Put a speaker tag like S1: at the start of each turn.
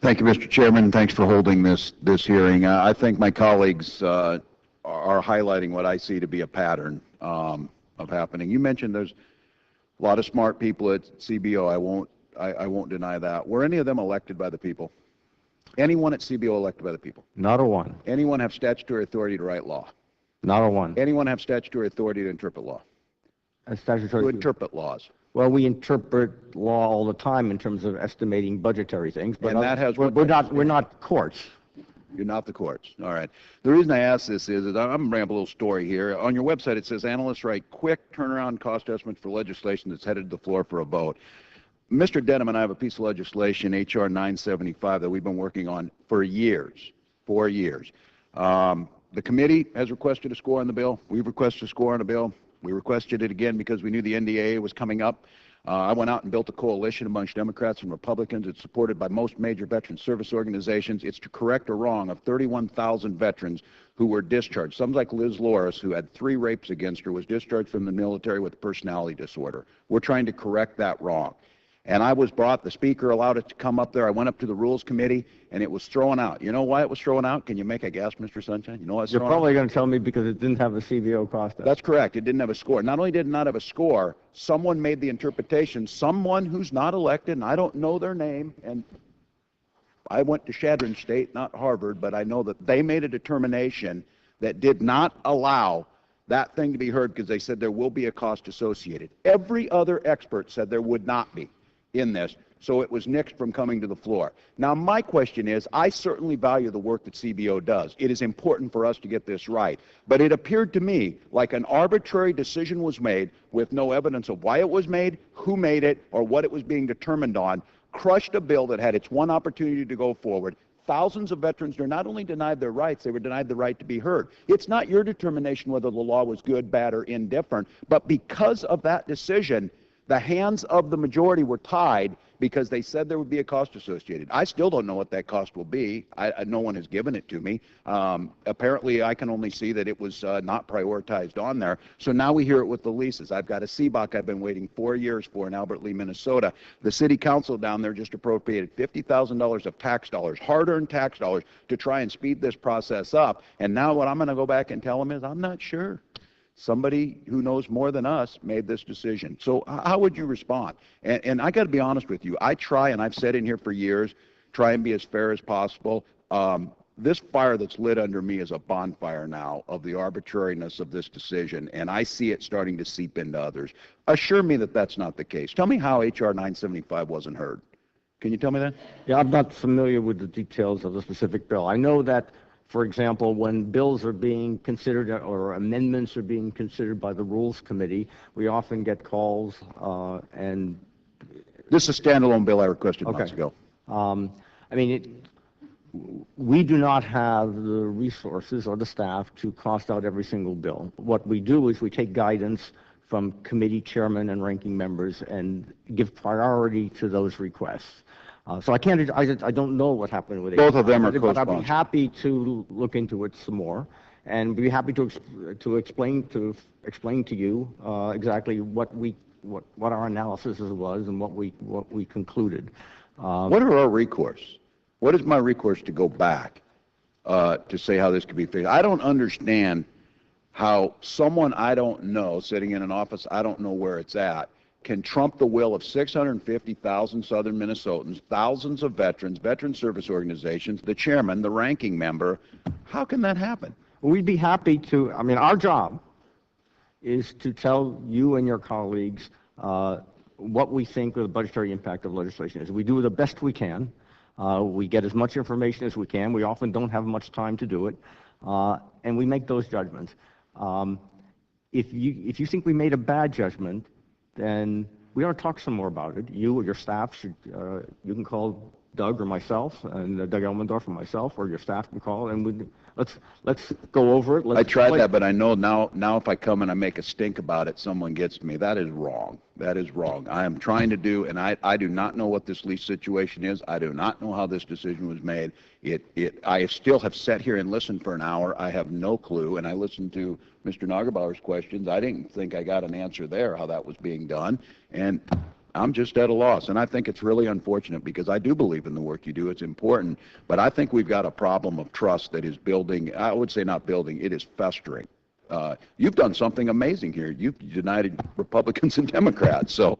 S1: Thank you, Mr. Chairman, and thanks for holding this hearing. I think my colleagues are highlighting what I see to be a pattern of happening. You mentioned there's a lot of smart people at CBO. I won't deny that. Were any of them elected by the people? Anyone at CBO elected by the people?
S2: Not a one.
S1: Anyone have statutory authority to write law?
S2: Not a one.
S1: Anyone have statutory authority to interpret law?
S2: Statutory
S1: To interpret laws?
S2: Well, we interpret law all the time in terms of estimating budgetary things, but
S1: And that has
S2: we're not courts.
S1: You're not the courts. All right. The reason I ask this is that I'm going to ramble a little story here. On your website, it says analysts write quick turnaround cost estimates for legislation that's headed to the floor for a vote. Mr. Denham and I have a piece of legislation, H.R. 975, that we've been working on for years. 4 years. The committee has requested a score on the bill. We've requested a score on the bill. We requested it again because we knew the NDAA was coming up. I went out and built a coalition amongst Democrats and Republicans. It's supported by most major veteran service organizations. It's to correct a wrong of 31,000 veterans who were discharged. Some like Liz Loris, who had 3 rapes against her, was discharged from the military with a personality disorder. We're trying to correct that wrong. And I was brought, the speaker allowed it to come up there. I went up to the rules committee, and it was thrown out. You know why it was thrown out? Can you make a guess, Mr. Sunshine? You know why it's thrown out?
S2: You're probably going to tell me because it didn't have a CBO cost estimate.
S1: That's correct. It didn't have a score. Not only did it not have a score, someone made the interpretation, someone who's not elected, and I don't know their name, and I went to Chadron State, not Harvard, but I know that they made a determination that did not allow that thing to be heard because they said there will be a cost associated. Every other expert said there would not be in this, so it was nixed from coming to the floor. Now, my question is, I certainly value the work that CBO does. It is important for us to get this right, but it appeared to me like an arbitrary decision was made with no evidence of why it was made, who made it, or what it was being determined on, crushed a bill that had its one opportunity to go forward. Thousands of veterans were not only denied their rights, they were denied the right to be heard. It's not your determination whether the law was good, bad, or indifferent, but because of that decision, the hands of the majority were tied because they said there would be a cost associated. I still don't know what that cost will be. No one has given it to me. Apparently, I can only see that it was not prioritized on there. So now we hear it with the leases. I've got a CBOC I've been waiting 4 years for in Albert Lea, Minnesota. The city council down there just appropriated $50,000 of tax dollars, hard-earned tax dollars, to try and speed this process up. And now what I'm going to go back and tell them is I'm not sure. Somebody who knows more than us made this decision. So how would you respond? And I got to be honest with you. I try, and I've said in here for years, try and be as fair as possible. This fire that's lit under me is a bonfire now of the arbitrariness of this decision, and I see it starting to seep into others. Assure me that that's not the case. Tell me how H.R. 975 wasn't heard. Can you tell me that?
S2: Yeah, I'm not familiar with the details of the specific bill. I know that, for example, when bills are being considered or amendments are being considered by the Rules Committee, we often get calls and...
S1: This is a standalone bill I requested months ago.
S2: I mean, we do not have the resources or the staff to cost out every single bill. What we do is we take guidance from committee chairmen and ranking members and give priority to those requests. So I don't know what happened with it.
S1: Both of them are
S2: co-sponsored. But I'd be happy to look into it some more, and be happy to explain to you exactly what our analysis was and what we concluded.
S1: What are our recourse? What is my recourse to go back to say how this could be fixed? I don't understand how someone I don't know, sitting in an office I don't know where it's at, can trump the will of 650,000 Southern Minnesotans, thousands of veterans, veteran service organizations, the chairman, the ranking member. How can that happen?
S2: We'd be happy to. I mean, our job is to tell you and your colleagues what we think the budgetary impact of legislation is. We do the best we can. We get as much information as we can. We often don't have much time to do it, and we make those judgments. If you think we made a bad judgment, then we ought to talk some more about it. You or your staff should, you can call Doug or myself, and Doug Elmendorf or myself, or your staff can call, and let's go over it.
S1: I tried that, but I know now if I come and I make a stink about it, someone gets me. That is wrong. That is wrong. I am trying to do, and I do not know what this lease situation is. I do not know how this decision was made. I still have sat here and listened for an hour. I have no clue, and I listened to Mr. Nagerbauer's questions. I didn't think I got an answer there how that was being done, and I'm just at a loss, and I think it's really unfortunate because I do believe in the work you do. It's important, but I think we've got a problem of trust that is building. I would say not building, it is festering. You've done something amazing here. You've united Republicans and Democrats, so.